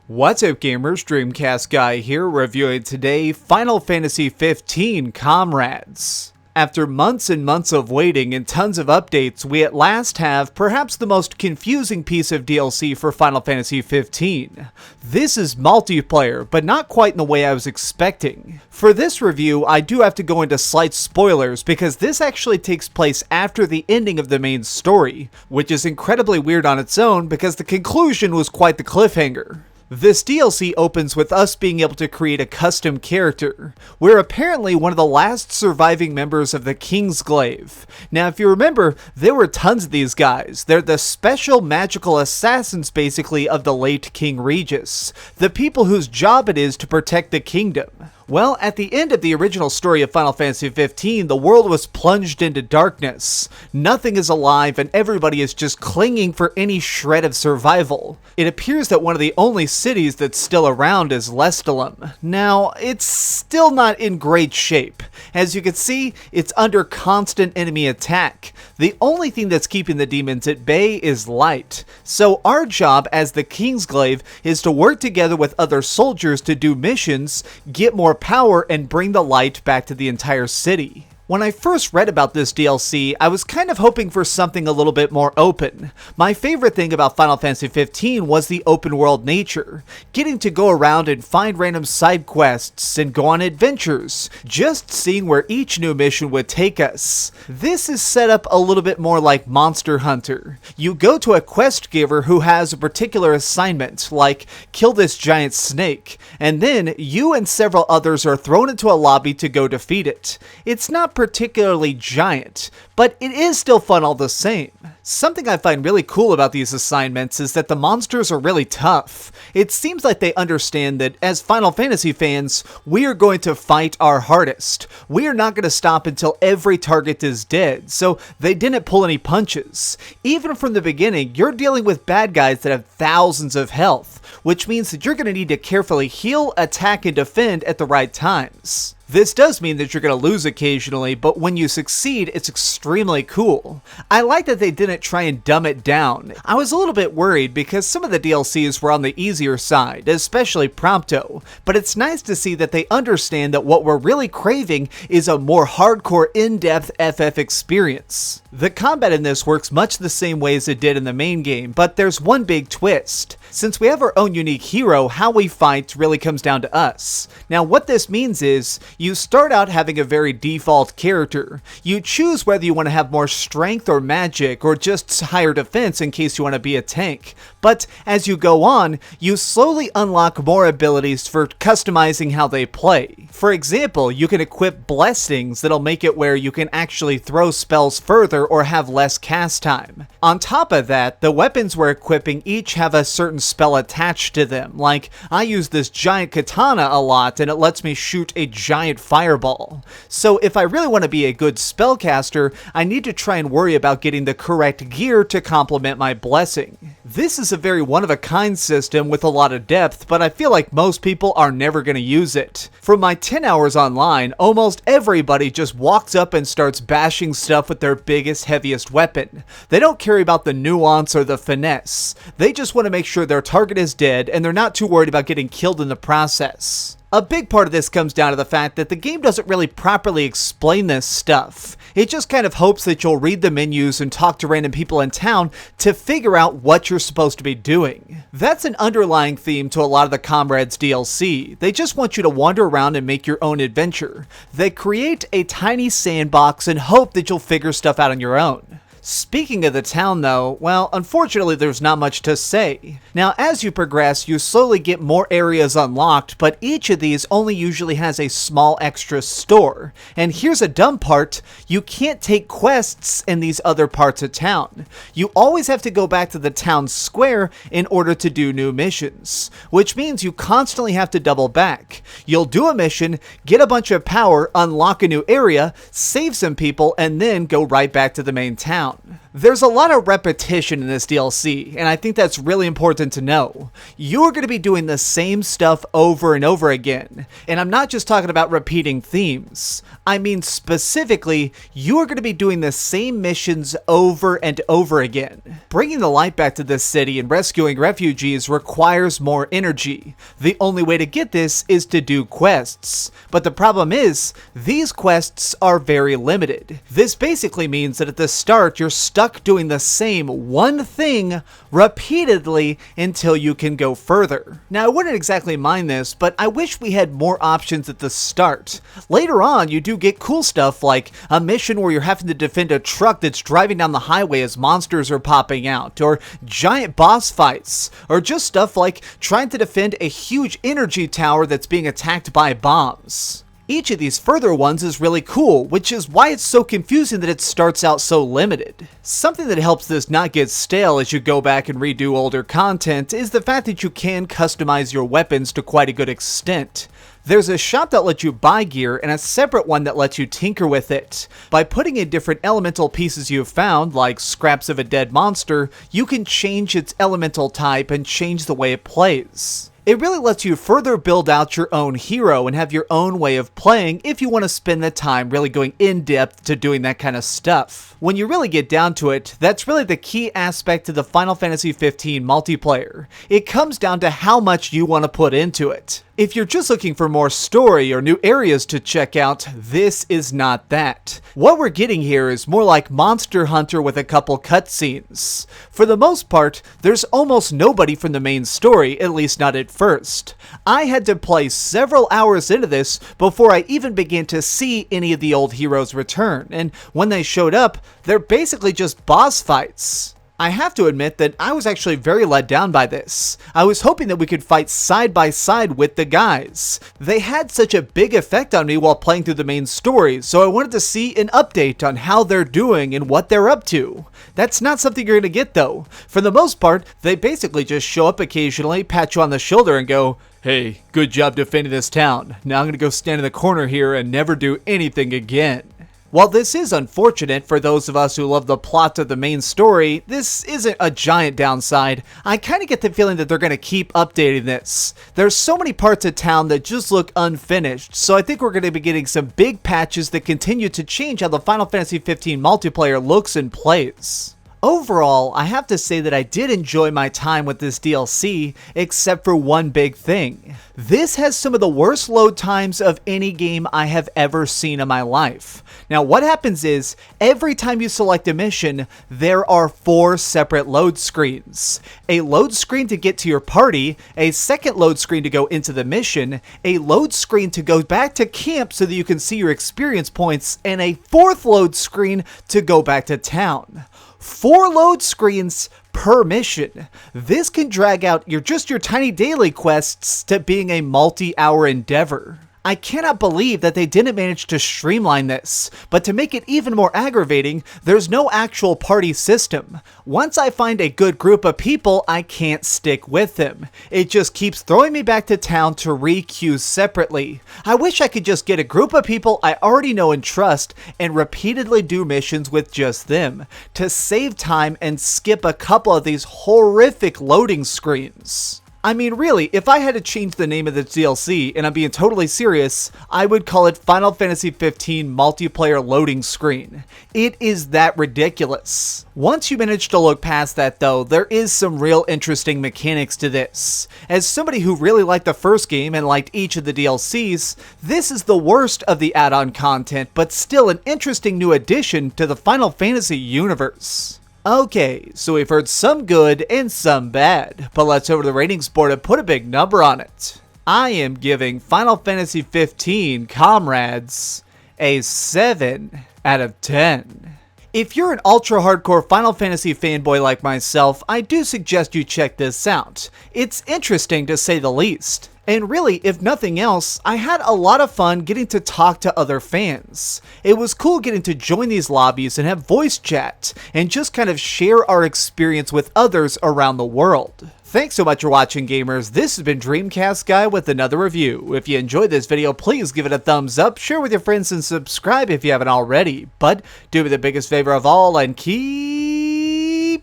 What's up gamers, DreamcastGuy here, reviewing today Final Fantasy XV Comrades. After months and months of waiting and tons of updates, we at last have perhaps the most confusing piece of DLC for Final Fantasy XV. This is multiplayer, but not quite in the way I was expecting. For this review, I do have to go into slight spoilers because this actually takes place after the ending of the main story, which is incredibly weird on its own because the conclusion was quite the cliffhanger. This DLC opens with us being able to create a custom character. We're apparently one of the last surviving members of the Kingsglaive. Now, if you remember, there were tons of these guys. They're the special magical assassins, basically, of the late King Regis. The people whose job it is to protect the kingdom. Well, at the end of the original story of Final Fantasy XV, the world was plunged into darkness. Nothing is alive and everybody is just clinging for any shred of survival. It appears that one of the only cities that's still around is Lestalem. Now, it's still not in great shape. As you can see, it's under constant enemy attack. The only thing that's keeping the demons at bay is light. So our job as the Kingsglaive is to work together with other soldiers to do missions, get more power, and bring the light back to the entire city. When I first read about this DLC, I was kind of hoping for something a little bit more open. My favorite thing about Final Fantasy XV was the open world nature. Getting to go around and find random side quests and go on adventures. Just seeing where each new mission would take us. This is set up a little bit more like Monster Hunter. You go to a quest giver who has a particular assignment, like kill this giant snake, and then you and several others are thrown into a lobby to go defeat it. It's not particularly giant, but it is still fun all the same. Something I find really cool about these assignments is that the monsters are really tough. It seems like they understand that as Final Fantasy fans, we are going to fight our hardest. We are not going to stop until every target is dead, so they didn't pull any punches. Even from the beginning, you're dealing with bad guys that have thousands of health, which means that you're going to need to carefully heal, attack, and defend at the right times. This does mean that you're going to lose occasionally, but when you succeed, it's extremely cool. I like that they didn't try and dumb it down. I was a little bit worried because some of the DLCs were on the easier side, especially Prompto, but it's nice to see that they understand that what we're really craving is a more hardcore, in-depth FF experience. The combat in this works much the same way as it did in the main game, but there's one big twist. Since we have our own unique hero, how we fight really comes down to us. Now, what this means is, you start out having a very default character. You choose whether you want to have more strength or magic, or just higher defense in case you want to be a tank. But as you go on, you slowly unlock more abilities for customizing how they play. For example, you can equip blessings that'll make it where you can actually throw spells further or have less cast time. On top of that, the weapons we're equipping each have a certain spell attached to them. Like, I use this giant katana a lot and it lets me shoot a giant fireball. So if I really want to be a good spellcaster, I need to try and worry about getting the correct gear to complement my blessing. This is a very one-of-a-kind system with a lot of depth, but I feel like most people are never going to use it. From my 10 hours online, almost everybody just walks up and starts bashing stuff with their biggest, heaviest weapon. They don't care about the nuance or the finesse. They just want to make sure their target is dead and they're not too worried about getting killed in the process. A big part of this comes down to the fact that the game doesn't really properly explain this stuff. It just kind of hopes that you'll read the menus and talk to random people in town to figure out what you're supposed to be doing. That's an underlying theme to a lot of the Comrades DLC. They just want you to wander around and make your own adventure. They create a tiny sandbox and hope that you'll figure stuff out on your own. Speaking of the town though, well, unfortunately there's not much to say. Now as you progress, you slowly get more areas unlocked, but each of these only usually has a small extra store. And here's a dumb part, you can't take quests in these other parts of town. You always have to go back to the town square in order to do new missions, which means you constantly have to double back. You'll do a mission, get a bunch of power, unlock a new area, save some people, and then go right back to the main town. There's a lot of repetition in this DLC, and I think that's really important to know. You're going to be doing the same stuff over and over again, and I'm not just talking about repeating themes. I mean specifically, you're going to be doing the same missions over and over again. Bringing the light back to this city and rescuing refugees requires more energy. The only way to get this is to do quests, but the problem is, these quests are very limited. This basically means that at the start, you're stuck doing the same one thing repeatedly until you can go further. Now, I wouldn't exactly mind this, but I wish we had more options at the start. Later on, you do get cool stuff like a mission where you're having to defend a truck that's driving down the highway as monsters are popping out, or giant boss fights, or just stuff like trying to defend a huge energy tower that's being attacked by bombs. Each of these further ones is really cool, which is why it's so confusing that it starts out so limited. Something that helps this not get stale as you go back and redo older content is the fact that you can customize your weapons to quite a good extent. There's a shop that lets you buy gear and a separate one that lets you tinker with it. By putting in different elemental pieces you've found, like scraps of a dead monster, you can change its elemental type and change the way it plays. It really lets you further build out your own hero and have your own way of playing if you want to spend the time really going in depth to doing that kind of stuff. When you really get down to it, that's really the key aspect to the Final Fantasy XV multiplayer. It comes down to how much you want to put into it. If you're just looking for more story or new areas to check out, this is not that. What we're getting here is more like Monster Hunter with a couple cutscenes. For the most part, there's almost nobody from the main story, at least not at first. I had to play several hours into this before I even began to see any of the old heroes return, and when they showed up, they're basically just boss fights. I have to admit that I was actually very let down by this. I was hoping that we could fight side by side with the guys. They had such a big effect on me while playing through the main story, so I wanted to see an update on how they're doing and what they're up to. That's not something you're going to get though. For the most part, they basically just show up occasionally, pat you on the shoulder and go, "Hey, good job defending this town. Now I'm going to go stand in the corner here and never do anything again." While this is unfortunate for those of us who love the plot of the main story, this isn't a giant downside. I kind of get the feeling that they're going to keep updating this. There's so many parts of town that just look unfinished, so I think we're going to be getting some big patches that continue to change how the Final Fantasy XV multiplayer looks and plays. Overall, I have to say that I did enjoy my time with this DLC, except for one big thing. This has some of the worst load times of any game I have ever seen in my life. Now, what happens is, every time you select a mission, there are 4 separate load screens. A load screen to get to your party, a second load screen to go into the mission, a load screen to go back to camp so that you can see your experience points, and a 4th load screen to go back to town. 4 load screens per mission. This can drag out your tiny daily quests to being a multi-hour endeavor. I cannot believe that they didn't manage to streamline this, but to make it even more aggravating, there's no actual party system. Once I find a good group of people, I can't stick with them. It just keeps throwing me back to town to re-queue separately. I wish I could just get a group of people I already know and trust and repeatedly do missions with just them, to save time and skip a couple of these horrific loading screens. I mean, really, if I had to change the name of the DLC, and I'm being totally serious, I would call it Final Fantasy XV Multiplayer Loading Screen. It is that ridiculous. Once you manage to look past that though, there is some real interesting mechanics to this. As somebody who really liked the first game and liked each of the DLCs, this is the worst of the add-on content, but still an interesting new addition to the Final Fantasy universe. Okay, so we've heard some good and some bad, but let's over to the ratings board and put a big number on it. I am giving Final Fantasy XV Comrades a 7 out of 10. If you're an ultra-hardcore Final Fantasy fanboy like myself, I do suggest you check this out. It's interesting to say the least. And really, if nothing else, I had a lot of fun getting to talk to other fans. It was cool getting to join these lobbies and have voice chat, and just kind of share our experience with others around the world. Thanks so much for watching, gamers. This has been DreamcastGuy with another review. If you enjoyed this video, please give it a thumbs up, share with your friends, and subscribe if you haven't already. But do me the biggest favor of all and keep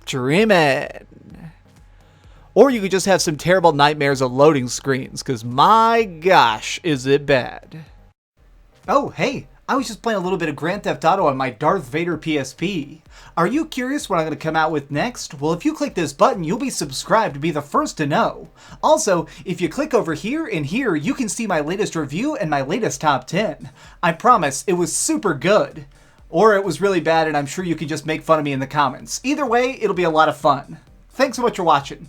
dreaming. Or you could just have some terrible nightmares of loading screens, because my gosh, is it bad. Oh, hey, I was just playing a little bit of Grand Theft Auto on my Darth Vader PSP. Are you curious what I'm going to come out with next? Well, if you click this button, you'll be subscribed to be the first to know. Also, if you click over here and here, you can see my latest review and my latest top 10. I promise, it was super good. Or it was really bad and I'm sure you can just make fun of me in the comments. Either way, it'll be a lot of fun. Thanks so much for watching.